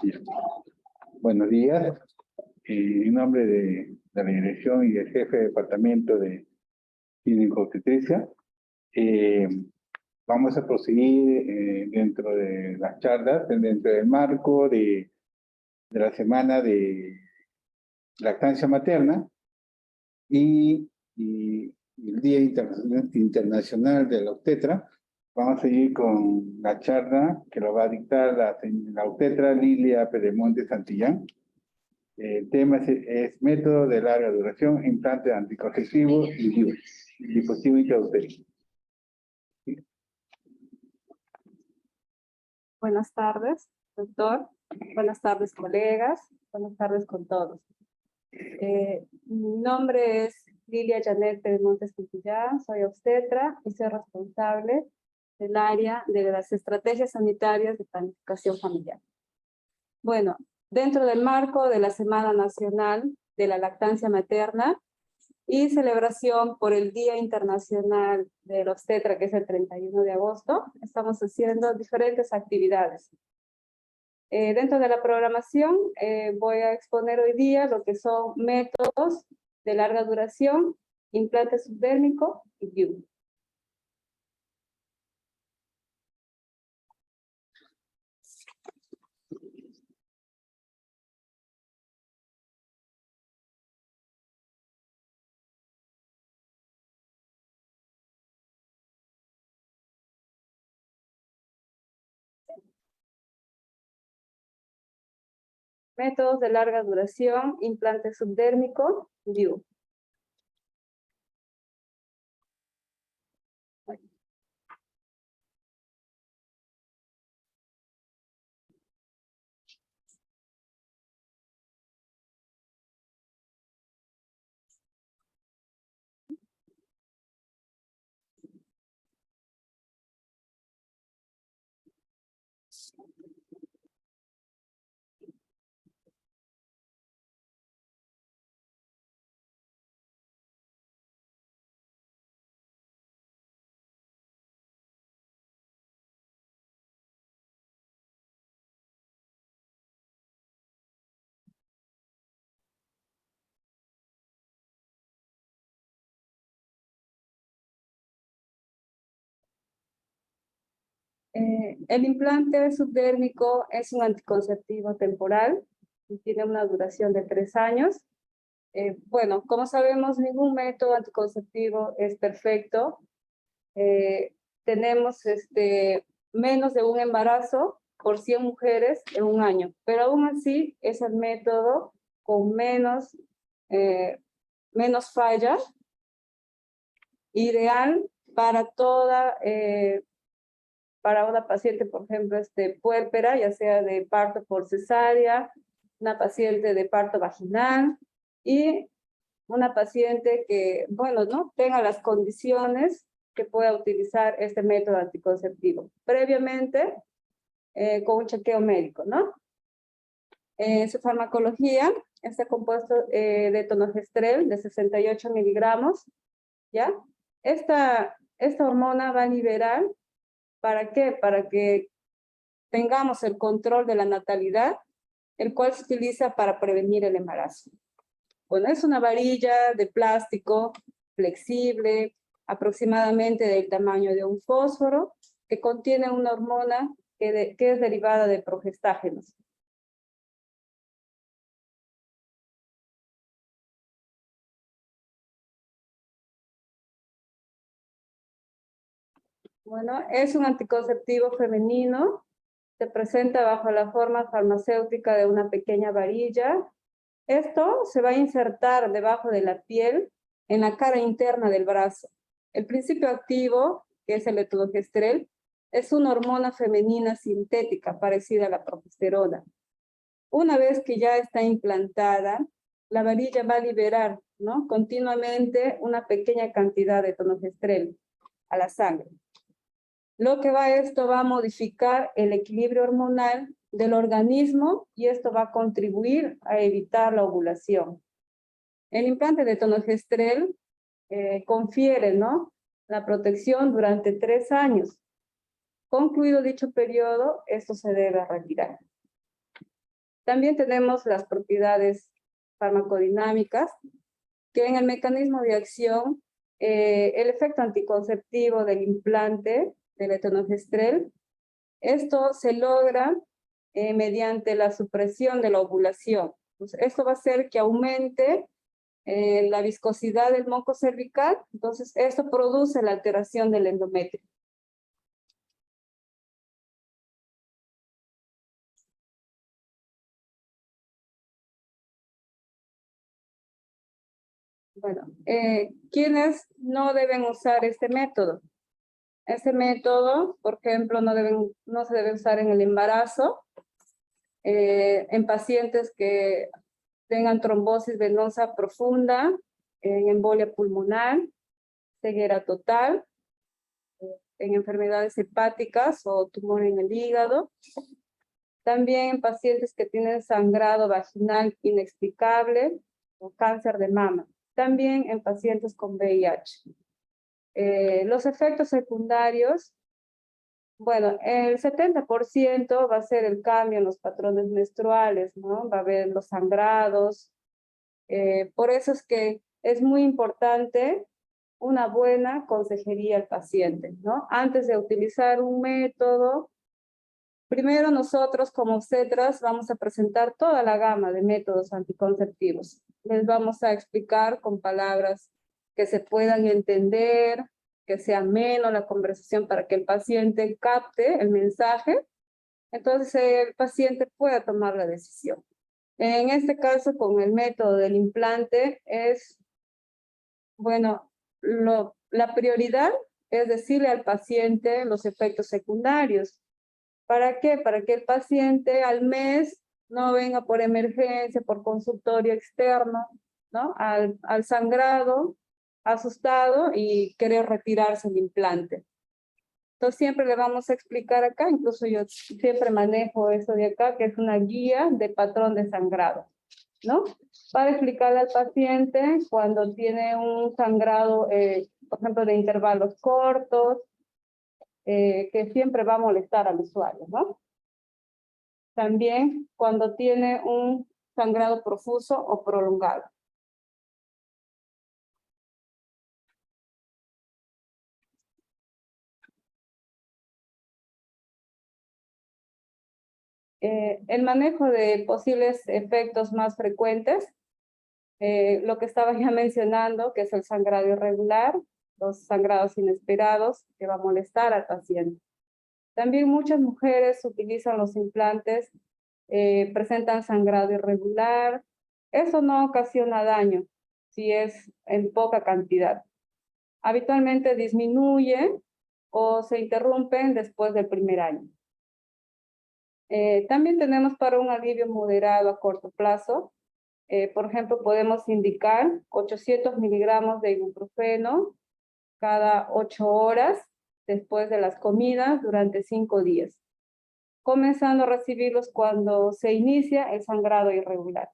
Sí. Buenos días. En nombre de la dirección y el jefe de departamento de Ginecobstetricia, vamos a proseguir dentro de las charlas, dentro del marco de la semana de lactancia materna y el Día Internacional de la Obstetra. Vamos a seguir con la charla que lo va a dictar la obstetra Lilia Pedemonte Santillán. El tema es método de larga duración, implante anticonceptivo y dispositivo intrautérico. Buenas tardes, doctor. Buenas tardes, colegas. Buenas tardes con todos. Mi nombre es Lilia Janet Pedemonte Santillán, soy obstetra y soy responsable del área de las estrategias sanitarias de planificación familiar. Bueno, dentro del marco de la Semana Nacional de la Lactancia Materna y celebración por el Día Internacional de la Obstetra, que es el 31 de agosto, estamos haciendo diferentes actividades. Dentro de la programación voy a exponer hoy día lo que son métodos de larga duración, implante subdérmico y DIU. Métodos de larga duración, implante subdérmico, DIU. El implante subdérmico es un anticonceptivo temporal y tiene una duración de 3 años. Bueno, como sabemos, ningún método anticonceptivo es perfecto. Tenemos menos de un embarazo por 100 mujeres en un año, pero aún así es el método con menos fallas, ideal para para una paciente, por ejemplo, puérpera, ya sea de parto por cesárea, una paciente de parto vaginal y una paciente que, bueno, ¿no?, tenga las condiciones que pueda utilizar este método anticonceptivo. Previamente, con un chequeo médico, ¿no? Su farmacología está compuesto de tonogestrel de 68 miligramos, ¿ya? Esta hormona va a liberar, ¿para qué? Para que tengamos el control de la natalidad, el cual se utiliza para prevenir el embarazo. Bueno, es una varilla de plástico flexible, aproximadamente del tamaño de un fósforo, que contiene una hormona que es derivada de progestágenos. Bueno, es un anticonceptivo femenino, se presenta bajo la forma farmacéutica de una pequeña varilla. Esto se va a insertar debajo de la piel en la cara interna del brazo. El principio activo, que es el letonogestrel, es una hormona femenina sintética parecida a la progesterona. Una vez que ya está implantada, la varilla va a liberar, ¿no?, continuamente una pequeña cantidad de tonogestrel a la sangre. Esto va a modificar el equilibrio hormonal del organismo y esto va a contribuir a evitar la ovulación. El implante de tonogestrel confiere, ¿no?, la protección durante 3 años. Concluido dicho periodo, esto se debe retirar. También tenemos las propiedades farmacodinámicas, que en el mecanismo de acción, el efecto anticonceptivo del implante del etonogestrel, esto se logra mediante la supresión de la ovulación. Entonces, esto va a hacer que aumente la viscosidad del moco cervical, entonces esto produce la alteración del endometrio. Bueno, ¿quiénes no deben usar este método? Este método, por ejemplo, no se debe usar en el embarazo, en pacientes que tengan trombosis venosa profunda, en embolia pulmonar, ceguera total, en enfermedades hepáticas o tumor en el hígado. También en pacientes que tienen sangrado vaginal inexplicable o cáncer de mama. También en pacientes con VIH. Los efectos secundarios, bueno, el 70% va a ser el cambio en los patrones menstruales, ¿no? Va a haber los sangrados. Por eso es que es muy importante una buena consejería al paciente, ¿no? Antes de utilizar un método, primero nosotros como obstetras vamos a presentar toda la gama de métodos anticonceptivos. Les vamos a explicar con palabras que se puedan entender, que sea ameno la conversación para que el paciente capte el mensaje, entonces el paciente pueda tomar la decisión. En este caso, con el método del implante es, bueno, la prioridad es decirle al paciente los efectos secundarios. ¿Para qué? Para que el paciente al mes no venga por emergencia, por consultorio externo, ¿no? Al sangrado, asustado y querer retirarse el implante. Entonces siempre le vamos a explicar acá, incluso yo siempre manejo eso de acá, que es una guía de patrón de sangrado, ¿no? Para explicarle al paciente cuando tiene un sangrado, por ejemplo, de intervalos cortos, que siempre va a molestar al usuario, ¿no? También cuando tiene un sangrado profuso o prolongado. El manejo de posibles efectos más frecuentes, lo que estaba ya mencionando, que es el sangrado irregular, los sangrados inesperados, que va a molestar al paciente. También muchas mujeres utilizan los implantes, presentan sangrado irregular. Eso no ocasiona daño si es en poca cantidad. Habitualmente disminuye o se interrumpen después del primer año. También tenemos para un alivio moderado a corto plazo. Por ejemplo, podemos indicar 800 miligramos de ibuprofeno cada 8 horas después de las comidas durante 5 días, comenzando a recibirlos cuando se inicia el sangrado irregular.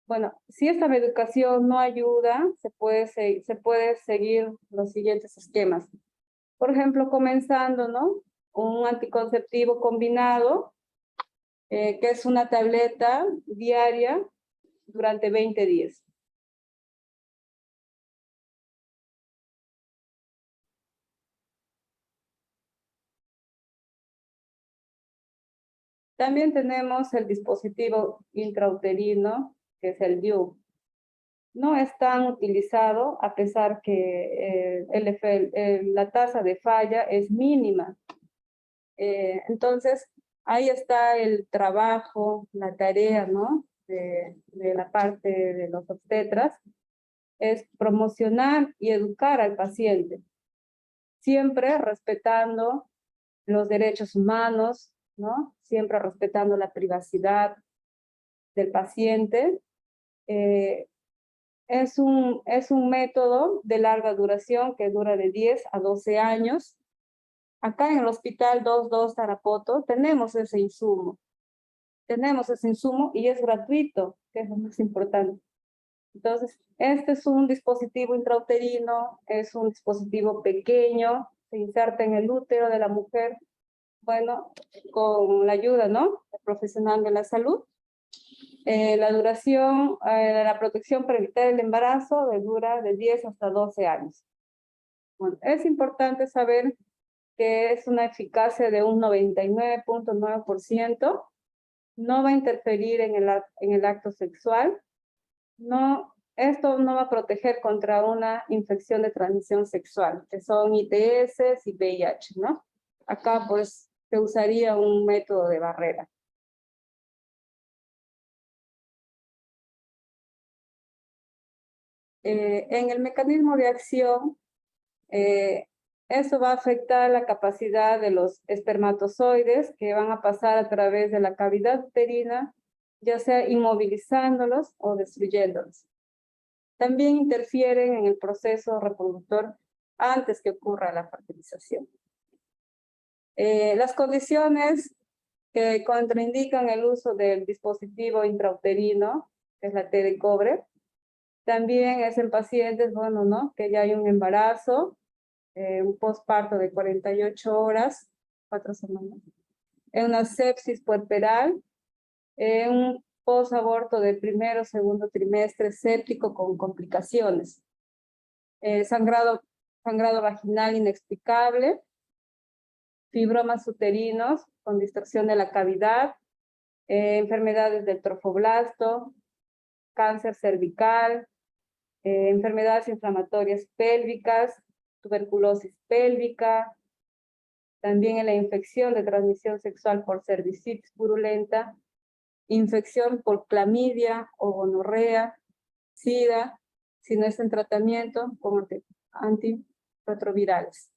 Bueno, si esta medicación no ayuda, se puede seguir los siguientes esquemas. Por ejemplo, comenzando, ¿no? Un anticonceptivo combinado, que es una tableta diaria durante 20 días. También tenemos el dispositivo intrauterino, que es el DIU. No es tan utilizado a pesar que la tasa de falla es mínima. Entonces, ahí está el trabajo, la tarea, ¿no? De la parte de los obstetras, es promocionar y educar al paciente, siempre respetando los derechos humanos, ¿no? Siempre respetando la privacidad del paciente. Es un método de larga duración que dura de 10 a 12 años. Acá en el Hospital 22 Tarapoto tenemos ese insumo. Tenemos ese insumo y es gratuito, que es lo más importante. Entonces, este es un dispositivo intrauterino, es un dispositivo pequeño, se inserta en el útero de la mujer bueno, con la ayuda, ¿no?, del profesional de la salud. La duración de la protección para evitar el embarazo dura de 10 hasta 12 años. Bueno, es importante saber que es una eficacia de un 99.9%, no va a interferir en el acto sexual, esto no va a proteger contra una infección de transmisión sexual, que son ITS y VIH, ¿no? Acá pues se usaría un método de barrera. En el mecanismo de acción, esto va a afectar la capacidad de los espermatozoides que van a pasar a través de la cavidad uterina, ya sea inmovilizándolos o destruyéndolos. También interfieren en el proceso reproductor antes que ocurra la fertilización. Las condiciones que contraindican el uso del dispositivo intrauterino, que es la T de cobre, también es en pacientes, bueno, ¿no?, que ya hay un embarazo, un posparto de 48 horas, 4 semanas, en una sepsis puerperal, un posaborto de primero o segundo trimestre séptico con complicaciones, sangrado vaginal inexplicable, fibromas uterinos con distorsión de la cavidad, enfermedades del trofoblasto, cáncer cervical, enfermedades inflamatorias pélvicas, tuberculosis pélvica, también en la infección de transmisión sexual por cervicitis purulenta, infección por clamidia o gonorrea, SIDA, si no es en tratamiento con antirretrovirales.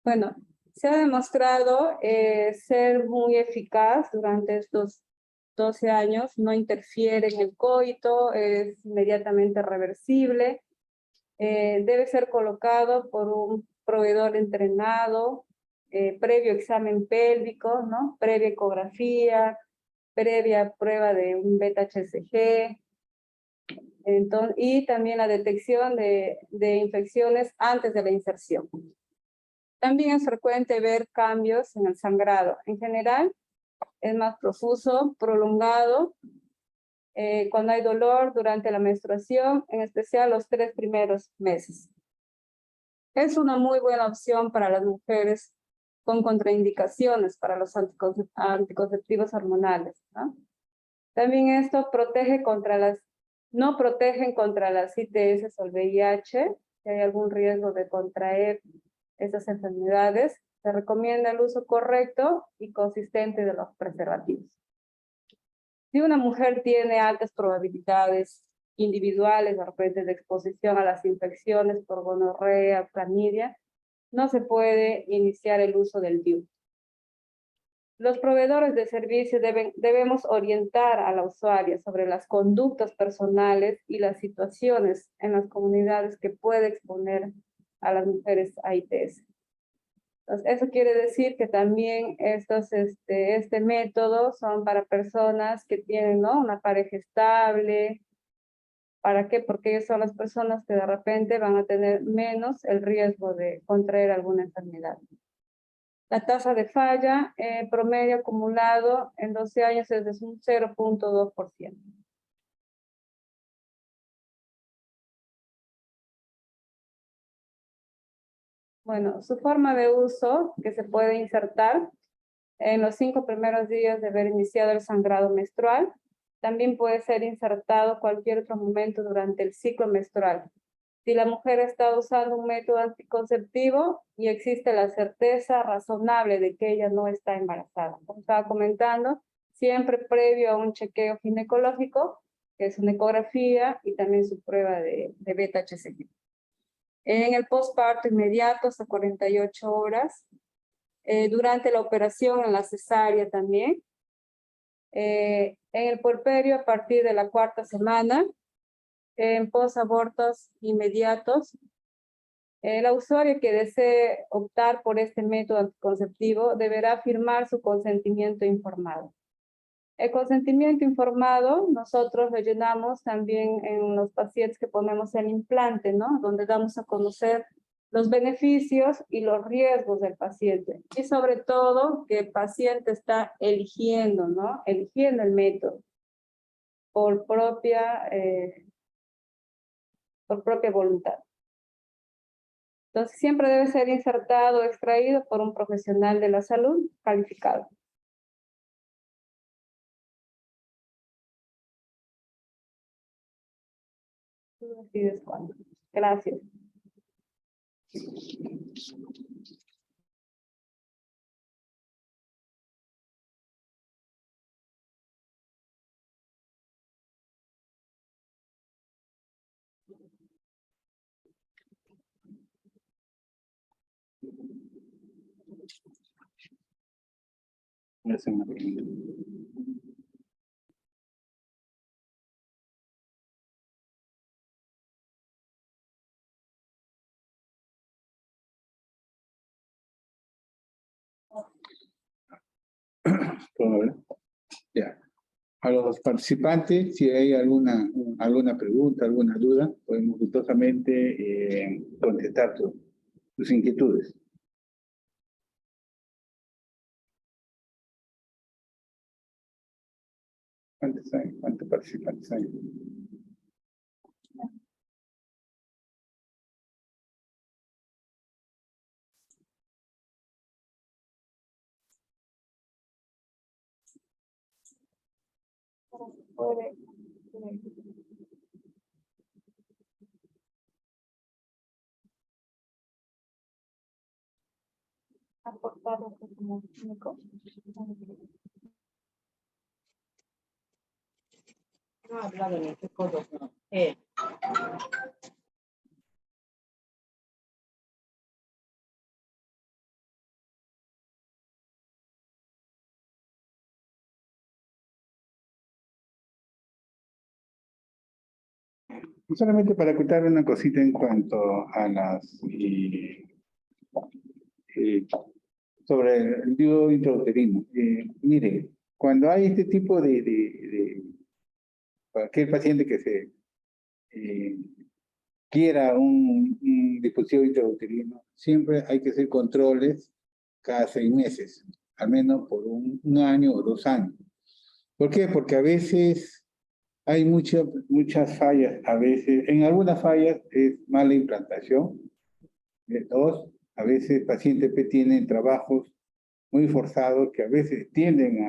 Bueno, se ha demostrado ser muy eficaz durante estos 12 años, no interfiere en el coito, es inmediatamente reversible, debe ser colocado por un proveedor entrenado, previo examen pélvico, ¿no?, previa ecografía, previa prueba de un beta-HCG, y también la detección de infecciones antes de la inserción. También es frecuente ver cambios en el sangrado. En general, es más profuso, prolongado, cuando hay dolor durante la menstruación, en especial los 3 primeros meses. Es una muy buena opción para las mujeres con contraindicaciones para los anticonceptivos hormonales, ¿no? También esto protege no protegen contra las ITS o el VIH, si hay algún riesgo de contraer estas enfermedades. Se recomienda el uso correcto y consistente de los preservativos. Si una mujer tiene altas probabilidades individuales de repente de exposición a las infecciones por gonorrea, clamidia, no se puede iniciar el uso del DIU. Los proveedores de servicios debemos orientar a la usuaria sobre las conductas personales y las situaciones en las comunidades que puede exponer a las mujeres a ITS. Entonces, eso quiere decir que también este método son para personas que tienen, ¿no?, una pareja estable. ¿Para qué? Porque ellas son las personas que de repente van a tener menos el riesgo de contraer alguna enfermedad. La tasa de falla promedio acumulado en 12 años es de un 0.2%. Bueno, su forma de uso, que se puede insertar en los 5 primeros días de haber iniciado el sangrado menstrual. También puede ser insertado cualquier otro momento durante el ciclo menstrual. Si la mujer está usando un método anticonceptivo y existe la certeza razonable de que ella no está embarazada. Como estaba comentando, siempre previo a un chequeo ginecológico, que es una ecografía y también su prueba de beta-HCG. En el posparto inmediato, hasta 48 horas. Durante la operación, en la cesárea también. En el puerperio, a partir de la 4ª semana. En posabortos inmediatos. La usuaria que desee optar por este método anticonceptivo deberá firmar su consentimiento informado. El consentimiento informado, nosotros lo llenamos también en los pacientes que ponemos el implante, ¿no? Donde damos a conocer los beneficios y los riesgos del paciente. Y sobre todo, que el paciente está eligiendo, ¿no? Eligiendo el método por propia voluntad. Entonces, siempre debe ser insertado o extraído por un profesional de la salud calificado. Tú decides cuándo. Gracias. Gracias, Martín. ¿Puedo ver? Ya. A los participantes, si hay alguna pregunta, alguna duda, podemos gustosamente contestar sus inquietudes. ¿Cuántos hay? ¿Cuántos participantes hay? Puede aportar otro como único. No ha hablado en este codo. Solamente para contar una cosita en cuanto a las sobre el DIU intrauterino. Mire, cuando hay este tipo de cualquier paciente que se quiera un dispositivo intrauterino, siempre hay que hacer controles cada 6 meses, al menos por un año o 2 años. ¿Por qué? Porque a veces hay muchas fallas, a veces, en algunas fallas es mala implantación. Dos, a veces pacientes tienen trabajos muy forzados que a veces tienden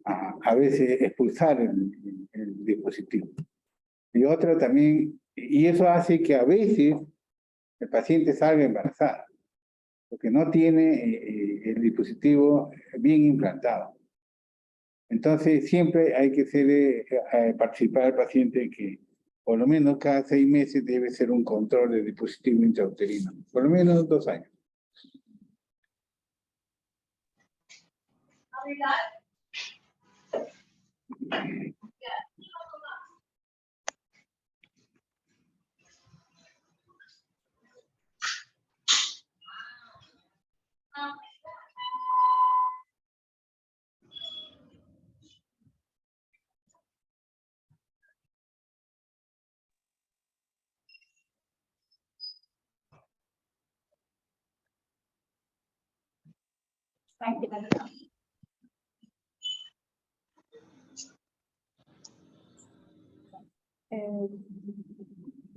a veces expulsar el dispositivo. Y otra también, y eso hace que a veces el paciente salga embarazado, porque no tiene el dispositivo bien implantado. Entonces, siempre hay que participar al paciente que por lo menos cada 6 meses debe ser un control del dispositivo intrauterino, por lo menos 2 años.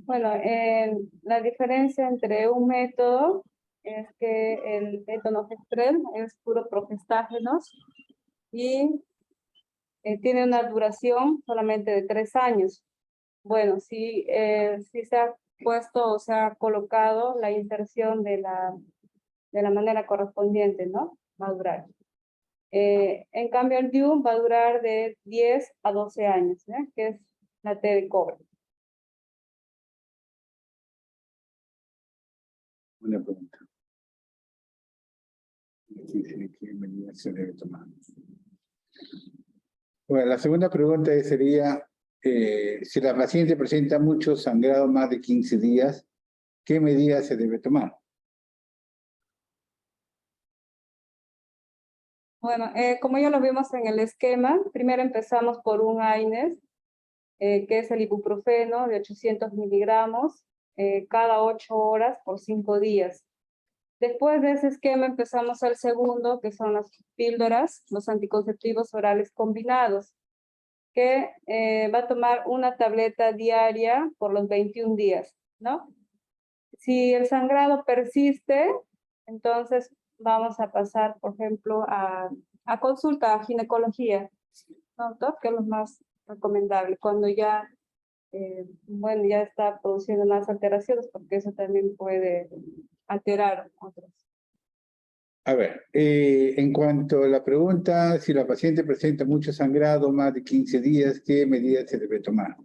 Bueno, la diferencia entre un método es que el etonogestrel es puro progestágenos y tiene una duración solamente de 3 años. Bueno, sí se ha puesto o se ha colocado la inserción de la manera correspondiente, ¿no? Va a durar. En cambio, el DIU va a durar de 10 a 12 años, que es la T de cobre. Una pregunta. Dice que medida se debe tomar. Bueno, la segunda pregunta sería, si la paciente presenta mucho sangrado más de 15 días, ¿qué medida se debe tomar? Bueno, como ya lo vimos en el esquema, primero empezamos por un AINES, que es el ibuprofeno de 800 miligramos, cada 8 horas por 5 días. Después de ese esquema empezamos al segundo, que son las píldoras, los anticonceptivos orales combinados, que va a tomar una tableta diaria por los 21 días, ¿no? Si el sangrado persiste, entonces vamos a pasar, por ejemplo, a consulta a ginecología, ¿no, doc? Que es lo más recomendable, cuando ya, bueno, ya está produciendo más alteraciones, porque eso también puede alterar otros. A ver, en cuanto a la pregunta, si la paciente presenta mucho sangrado, más de 15 días, ¿qué medidas se debe tomar?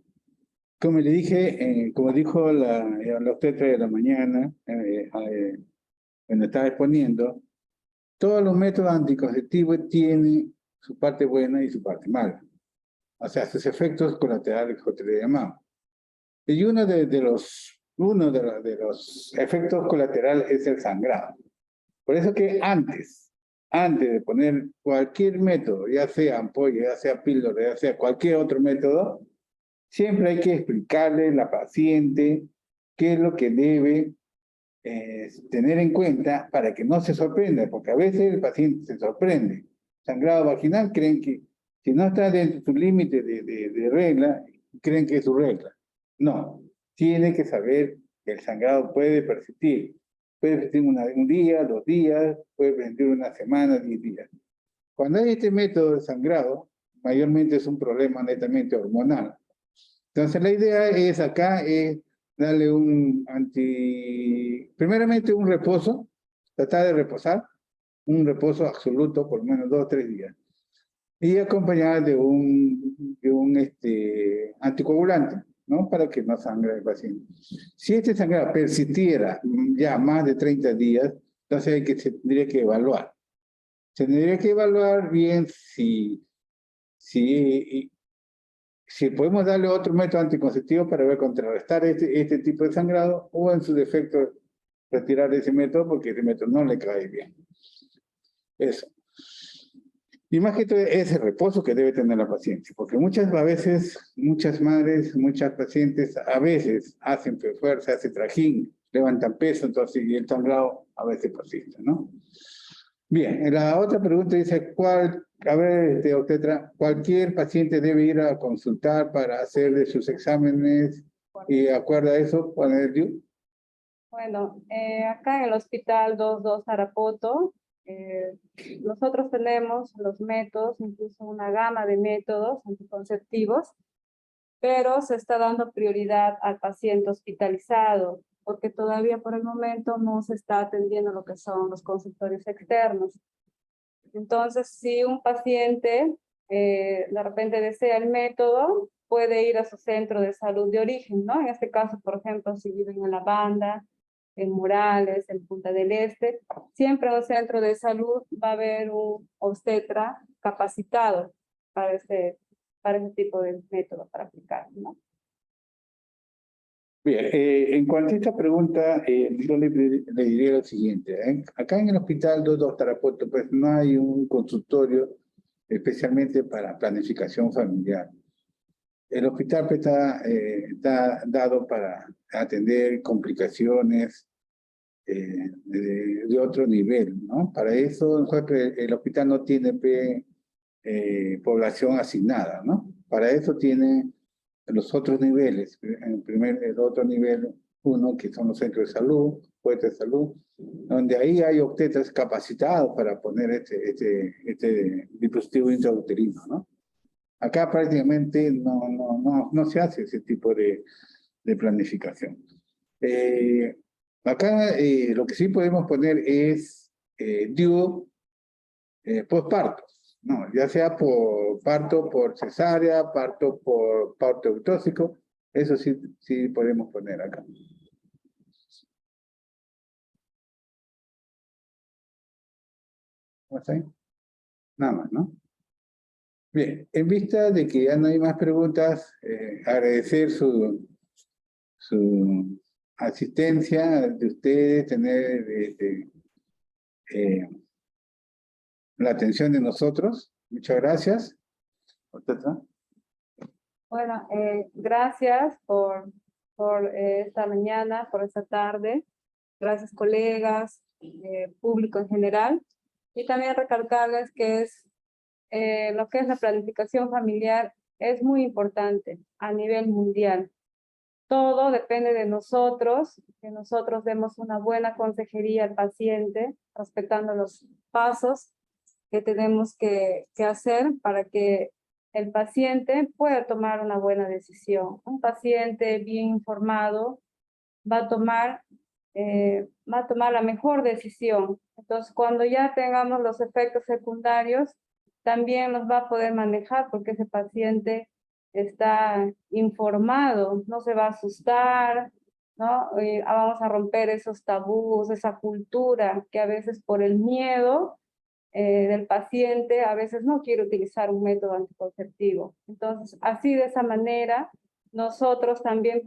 Como le dije, como dijo la obstetra de la mañana, cuando estaba exponiendo, todos los métodos anticonceptivos tienen su parte buena y su parte mala. O sea, sus efectos colaterales, como te le llamamos. Y uno de los efectos colaterales es el sangrado. Por eso que antes de poner cualquier método, ya sea ampolla, ya sea píldora, ya sea cualquier otro método, siempre hay que explicarle a la paciente qué es lo que debe tener en cuenta para que no se sorprenda, porque a veces el paciente se sorprende. Sangrado vaginal, creen que si no está dentro de su límite de regla, creen que es su regla. No, tiene que saber que el sangrado puede persistir. Puede persistir un día, 2 días, puede persistir una semana, 10 días. Cuando hay este método de sangrado, mayormente es un problema netamente hormonal. Entonces la idea es acá darle primeramente un reposo, tratar de reposar, un reposo absoluto por lo menos 2 o 3 días. Y acompañar de un anticoagulante, ¿no? Para que no sangre el paciente. Si este sangrado persistiera ya más de 30 días, entonces se tendría que evaluar. Se tendría que evaluar bien si podemos darle otro método anticonceptivo para ver contrarrestar este tipo de sangrado o en su defecto retirar ese método porque ese método no le cae bien. Eso. Y más que todo ese reposo que debe tener la paciente, porque muchas madres, muchas pacientes a veces hacen fuerza, hacen trajín, levantan peso, entonces y el sangrado a veces persiste, ¿no? Bien, la otra pregunta dice, obstetra, ¿cualquier paciente debe ir a consultar para hacer sus exámenes y acuerda a eso poner DIU? Bueno, acá en el Hospital 22 Tarapoto, nosotros tenemos los métodos, incluso una gama de métodos anticonceptivos, pero se está dando prioridad al paciente hospitalizado, porque todavía por el momento no se está atendiendo lo que son los consultorios externos. Entonces, si un paciente de repente desea el método, puede ir a su centro de salud de origen, ¿no? En este caso, por ejemplo, si viven en La Banda, en Morales, en Punta del Este, siempre en el centro de salud va a haber un obstetra capacitado para ese tipo de método para aplicar, ¿no? Bien, en cuanto a esta pregunta, yo le diría lo siguiente. Acá en el Hospital 22 Tarapoto, pues no hay un consultorio especialmente para planificación familiar. El hospital pues, está dado para atender complicaciones de otro nivel, ¿no? Para eso el hospital no tiene población asignada, ¿no? Para eso tiene los otros niveles, el otro nivel 1, que son los centros de salud, puestos de salud, donde ahí hay obstetras capacitados para poner este dispositivo intrauterino, ¿no? Acá prácticamente no se hace ese tipo de planificación. Acá lo que sí podemos poner es DIU postparto, ¿no? Ya sea por parto por cesárea, parto por parto eutóxico, eso sí podemos poner acá. ¿Está bien? Nada más, ¿no? Bien, en vista de que ya no hay más preguntas, agradecer su asistencia de ustedes, tener la atención de nosotros. Muchas gracias. Obstetra. Bueno, gracias por esta mañana, por esta tarde. Gracias, colegas, público en general. Y también recalcarles que lo que es la planificación familiar es muy importante a nivel mundial. Todo depende de nosotros, que nosotros demos una buena consejería al paciente, respetando los pasos que tenemos que hacer para que el paciente pueda tomar una buena decisión. Un paciente bien informado va a tomar la mejor decisión. Entonces, cuando ya tengamos los efectos secundarios, también los va a poder manejar porque ese paciente está informado, no se va a asustar, ¿no? Vamos a romper esos tabús, esa cultura que a veces por el miedo del paciente a veces no quiere utilizar un método anticonceptivo. Entonces, así de esa manera, nosotros también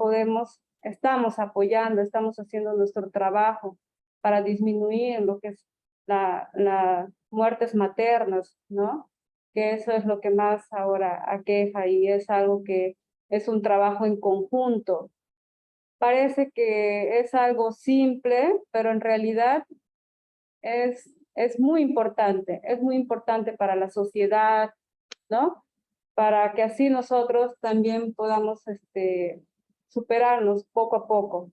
estamos apoyando, estamos haciendo nuestro trabajo para disminuir lo que es las muertes maternas, ¿no? Que eso es lo que más ahora aqueja y es algo que es un trabajo en conjunto. Parece que es algo simple, pero en realidad es muy importante para la sociedad, ¿no? Para que así nosotros también podamos superarnos poco a poco,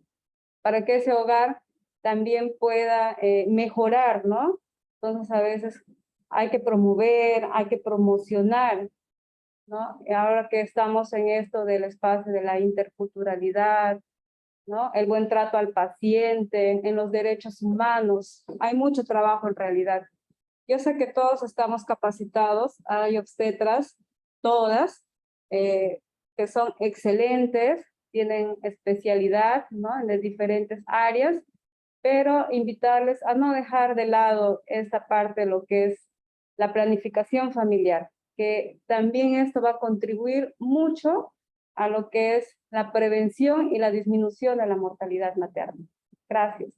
para que ese hogar también pueda mejorar, ¿no? Entonces a veces hay que promover, hay que promocionar, ¿no? Y ahora que estamos en esto del espacio de la interculturalidad, ¿no? El buen trato al paciente, en los derechos humanos, hay mucho trabajo en realidad. Yo sé que todos estamos capacitados, hay obstetras, todas, que son excelentes, tienen especialidad, ¿no? En las diferentes áreas, pero invitarles a no dejar de lado esta parte de lo que es la planificación familiar, que también esto va a contribuir mucho a lo que es la prevención y la disminución de la mortalidad materna. Gracias.